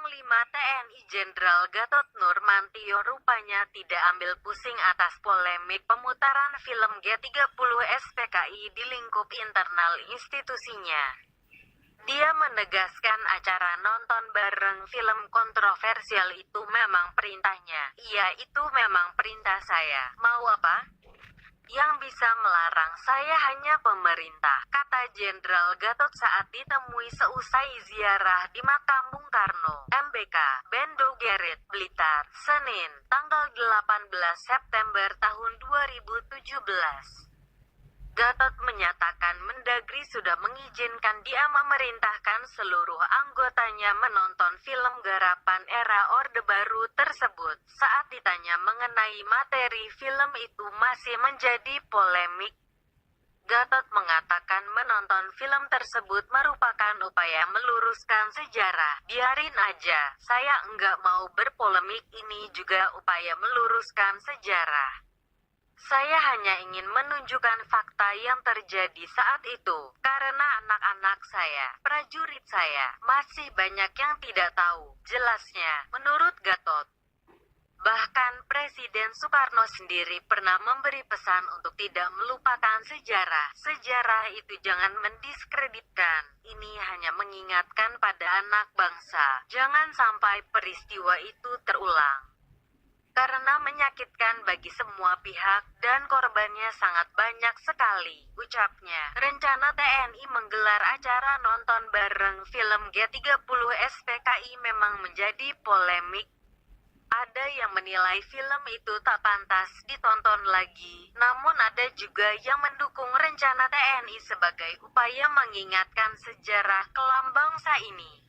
Panglima TNI Jenderal Gatot Nurmantio rupanya tidak ambil pusing atas polemik pemutaran film G30 SPKI di lingkup internal institusinya. Dia menegaskan acara nonton bareng film kontroversial itu memang perintahnya. Iya, itu memang perintah saya. Mau apa? Yang bisa melarang saya hanya pemerintah, kata Jenderal Gatot saat ditemui seusai ziarah di makam Bung Karno, MBK, Bendo Gerit, Blitar, Senin, tanggal 18 September tahun 2017. Gatot menyatakan Mendagri sudah mengizinkan dia memerintahkan seluruh anggotanya menonton film garapan era Orde Baru tersebut. Saat ditanya mengenai materi film itu masih menjadi polemik, Gatot mengatakan menonton film tersebut merupakan upaya meluruskan sejarah. Biarin aja, saya enggak mau berpolemik, ini juga upaya meluruskan sejarah. Saya hanya ingin menunjukkan fakta yang terjadi saat itu, karena anak-anak saya, prajurit saya, masih banyak yang tidak tahu, jelasnya, menurut Gatot. Bahkan Presiden Soekarno sendiri pernah memberi pesan untuk tidak melupakan sejarah. Sejarah itu jangan mendiskreditkan. Ini hanya mengingatkan pada anak bangsa. Jangan sampai peristiwa itu terulang. Karena menyakitkan bagi semua pihak dan korbannya sangat banyak sekali, ucapnya. Rencana TNI menggelar acara nonton bareng film G30 SPKI memang menjadi polemik. Ada yang menilai film itu tak pantas ditonton lagi, namun ada juga yang mendukung rencana TNI sebagai upaya mengingatkan sejarah kelam bangsa ini.